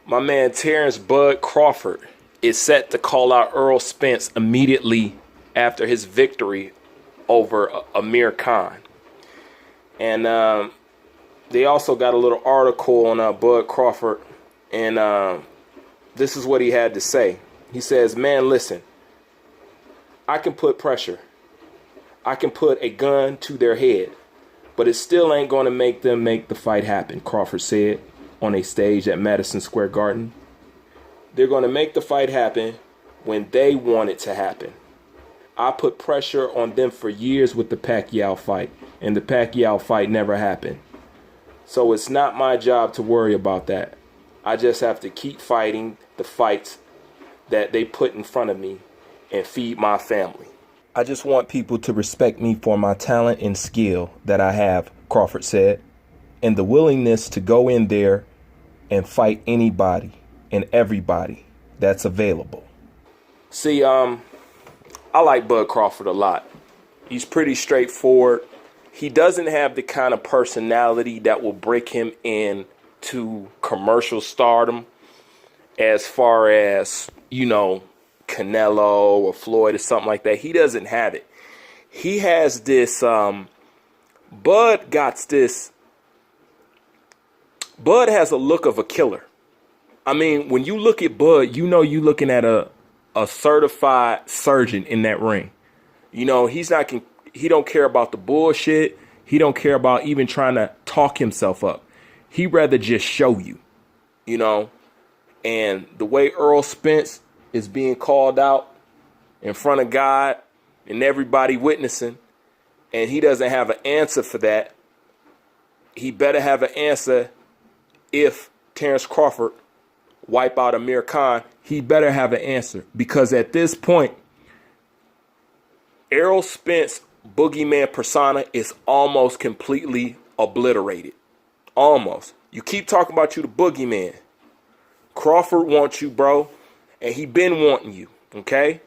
My man Terrence Bud Crawford is set to call out Errol Spence immediately after his victory over Amir Khan. And they also got a little article on Bud Crawford, and this is what he had to say. He says, "Man, listen, I can put pressure. I can put a gun to their head, but it still ain't going to make them make the fight happen," Crawford said on a stage at Madison Square Garden. "They're going to make the fight happen when they want it to happen. I put pressure on them for years with the Pacquiao fight, and the Pacquiao fight never happened. So it's not my job to worry about that. I just have to keep fighting the fights that they put in front of me and feed my family. I just want people to respect me for my talent and skill that I have," Crawford said, "and the willingness to go in there and fight anybody and everybody that's available." See, I like Bud Crawford a lot. He's pretty straightforward. He doesn't have the kind of personality that will break him into commercial stardom as far as, Canelo or Floyd or something like that. He doesn't have it. He has this, Bud has a look of a killer. I mean, when you look at Bud, you're looking at a certified surgeon in that ring. He don't care about the bullshit. He don't care about even trying to talk himself up. He'd rather just show you, and the way Errol Spence is being called out in front of God and everybody witnessing, and he doesn't have an answer for that. He better have an answer if Terence Crawford wipe out Amir Khan. He better have an answer, because at this point, Errol Spence boogeyman persona is almost completely obliterated. Almost. You keep talking about you the boogeyman. Crawford wants you, bro, and he been wanting you, okay?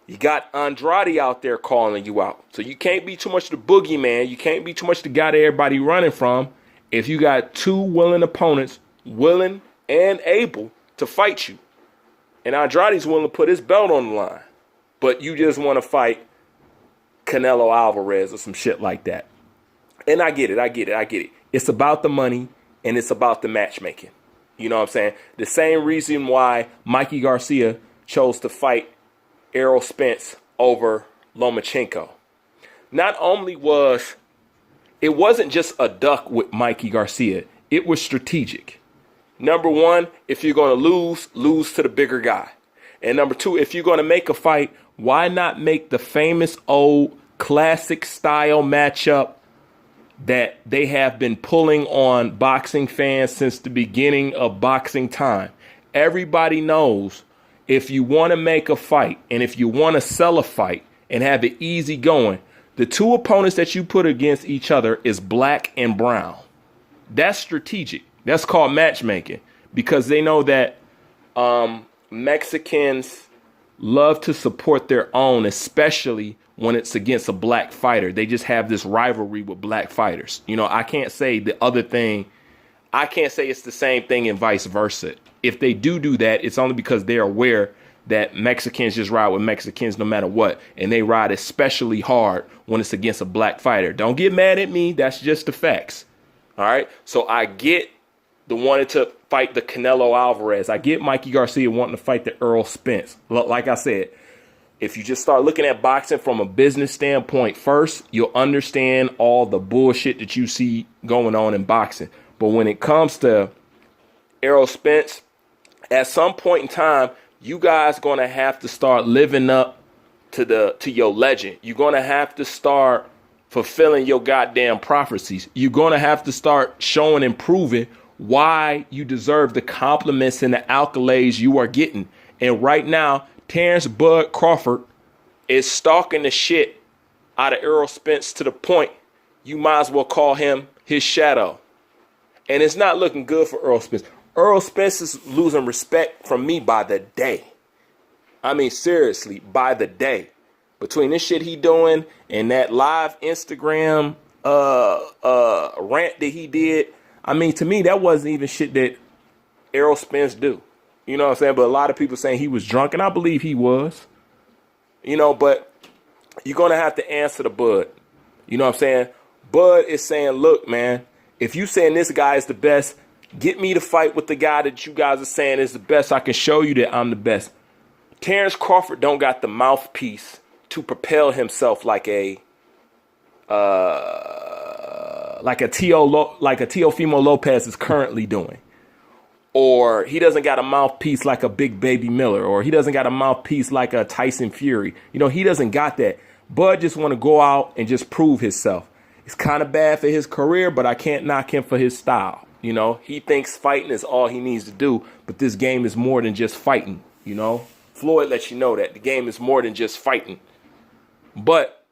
You got Andrade out there calling you out. So you can't be too much the boogeyman. You can't be too much the guy that everybody running from if you got two willing opponents, willing and able to fight you. And Andrade's willing to put his belt on the line. But you just want to fight Canelo Alvarez or some shit like that. And I get it. It's about the money and it's about the matchmaking. You know what I'm saying? The same reason why Mikey Garcia chose to fight Errol Spence over Lomachenko. Not only it wasn't just a duck with Mikey Garcia. It was strategic. Number one, if you're going to lose to the bigger guy. And number two, if you're going to make a fight, why not make the famous old classic style matchup that they have been pulling on boxing fans since the beginning of boxing time? Everybody knows if you want to make a fight and if you want to sell a fight and have it easy going, the two opponents that you put against each other is black and brown. That's strategic. That's called matchmaking, because they know that Mexicans love to support their own, especially when it's against a black fighter. They just have this rivalry with black fighters. I can't say the other thing. I can't say it's the same thing and vice versa. If they do that, it's only because they're aware that Mexicans just ride with Mexicans no matter what. And they ride especially hard when it's against a black fighter. Don't get mad at me. That's just the facts. All right. So I get the wanting to fight the Canelo Alvarez. I get Mikey Garcia wanting to fight the Errol Spence. Like I said, if you just start looking at boxing from a business standpoint first, you'll understand all the bullshit that you see going on in boxing. But when it comes to Errol Spence, at some point in time, you guys going to have to start living up to your legend. You're going to have to start fulfilling your goddamn prophecies. You're going to have to start showing and proving why you deserve the compliments and the accolades you are getting. And right now, Terence Bud Crawford is stalking the shit out of Errol Spence to the point you might as well call him his shadow. And it's not looking good for Errol Spence. Errol Spence is losing respect from me by the day. I mean, seriously, by the day. Between this shit he doing and that live Instagram rant that he did, I mean, to me, that wasn't even shit that Errol Spence do. You know what I'm saying? But a lot of people saying he was drunk, and I believe he was. You know, but you're going to have to answer to Bud. You know what I'm saying? Bud is saying, look, man, if you saying this guy is the best, get me to fight with the guy that you guys are saying is the best. I can show you that I'm the best. Terence Crawford don't got the mouthpiece to propel himself like a Teofimo Lopez is currently doing. Or he doesn't got a mouthpiece like a Big Baby Miller, or he doesn't got a mouthpiece like a Tyson Fury. You know, he doesn't got that. Bud just want to go out and just prove himself. It's kind of bad for his career, but I can't knock him for his style. You know, he thinks fighting is all he needs to do, but this game is more than just fighting. You know, Floyd lets you know that the game is more than just fighting. But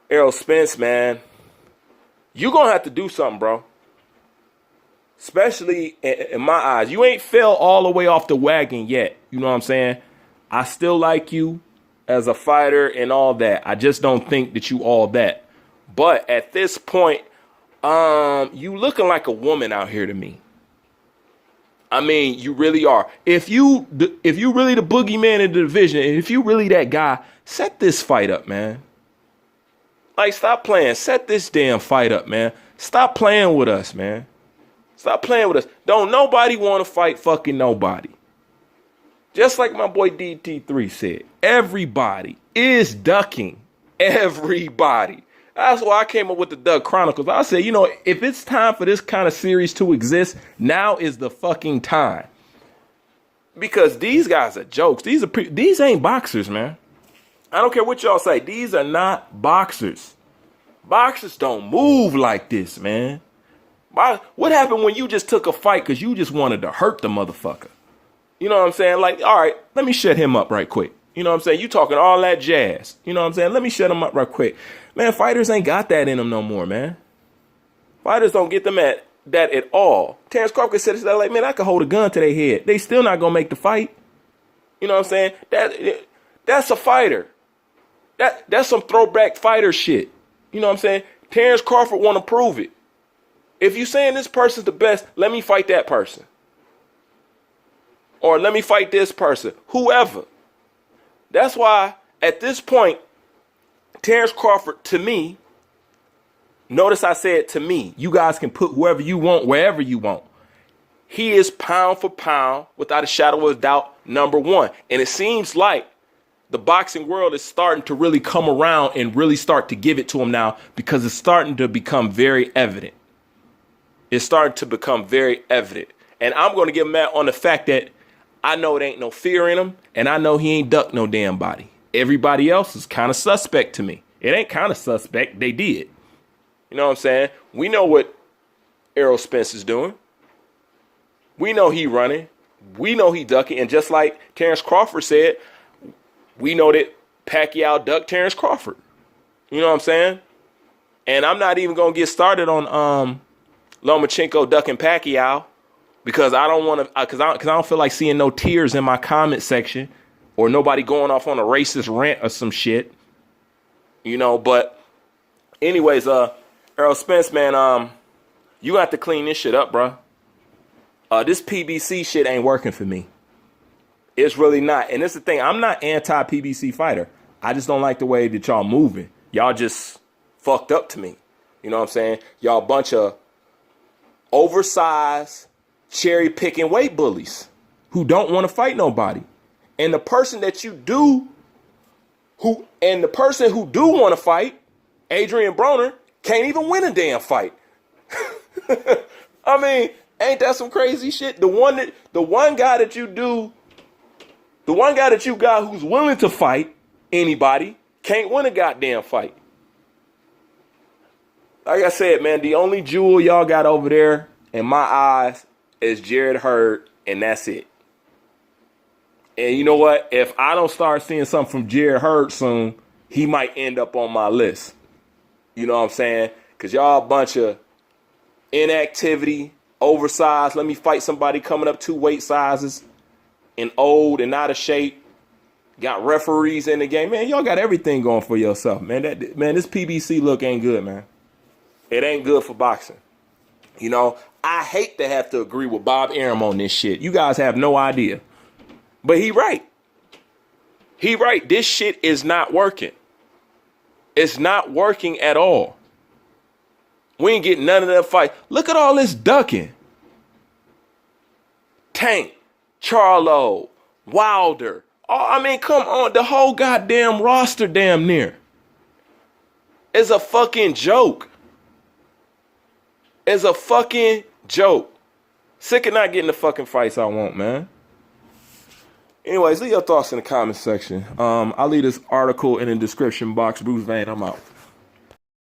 Errol Spence, man, you're going to have to do something, bro. Especially in my eyes. You ain't fell all the way off the wagon yet. You know what I'm saying? I still like you as a fighter and all that. I just don't think that you all that. But at this point, you looking like a woman out here to me. I mean, you really are. If you really the boogeyman in the division, and if you really that guy, set this fight up, man. Like, stop playing. Set this damn fight up, man. Stop playing with us, man. Stop playing with us. Don't nobody want to fight fucking nobody. Just like my boy DT3 said, everybody is ducking. Everybody. That's why I came up with the Duck Chronicles. I said, you know, if it's time for this kind of series to exist, now is the fucking time. Because these guys are jokes. These ain't boxers, man. I don't care what y'all say. These are not boxers. Boxers don't move like this, man. What happened when you just took a fight because you just wanted to hurt the motherfucker? You know what I'm saying? Like, all right, let me shut him up right quick. You know what I'm saying? You talking all that jazz. You know what I'm saying? Let me shut him up right quick. Man, fighters ain't got that in them no more, man. Fighters don't get them at that at all. Terence Crawford said, like, man, I could hold a gun to their head. They still not going to make the fight. You know what I'm saying? That's a fighter. That's some throwback fighter shit. You know what I'm saying? Terence Crawford want to prove it. If you saying this person's the best, let me fight that person. Or let me fight this person. Whoever. That's why, at this point, Terence Crawford, to me, notice I said to me, you guys can put whoever you want, wherever you want. He is pound for pound, without a shadow of a doubt, number one. And it seems like the boxing world is starting to really come around and really start to give it to him now, because it's starting to become very evident. It's starting to become very evident. And I'm going to give him that on the fact that I know it ain't no fear in him, and I know he ain't ducked no damn body. Everybody else is kind of suspect to me. It ain't kind of suspect. They did. You know what I'm saying? We know what Errol Spence is doing. We know he running. We know he ducking. And just like Terence Crawford said, we know that Pacquiao ducked Terence Crawford. You know what I'm saying? And I'm not even going to get started on Lomachenko ducking Pacquiao, because I don't want to, because I don't feel like seeing no tears in my comment section or nobody going off on a racist rant or some shit. You know, but anyways, Errol Spence, man, you got to clean this shit up, bro. This PBC shit ain't working for me. It's really not. And it's the thing. I'm not anti-PBC fighter. I just don't like the way that y'all moving. Y'all just fucked up to me. You know what I'm saying? Y'all a bunch of oversized, cherry-picking weight bullies who don't want to fight nobody. And the person that you do, the person who do want to fight, Adrian Broner, can't even win a damn fight. I mean, ain't that some crazy shit? The one guy that you got who's willing to fight anybody can't win a goddamn fight. Like I said, man, the only jewel y'all got over there in my eyes is Jarrett Hurd, and that's it. And you know what? If I don't start seeing something from Jarrett Hurd soon, he might end up on my list. You know what I'm saying? Because y'all a bunch of inactivity, oversized. Let me fight somebody coming up 2 weight sizes and old and out of shape. Got referees in the game. Man, y'all got everything going for yourself, man. This PBC look ain't good, man. It ain't good for boxing. You know, I hate to have to agree with Bob Arum on this shit. You guys have no idea. But he right. He right. This shit is not working. It's not working at all. We ain't getting none of that fight. Look at all this ducking. Tank, Charlo, Wilder. Oh, I mean, come on. The whole goddamn roster damn near is a fucking joke. It's a fucking joke. Sick of not getting the fucking fights I want, man. Anyways, leave your thoughts in the comment section. I'll leave this article in the description box. Bruce Vane, I'm out.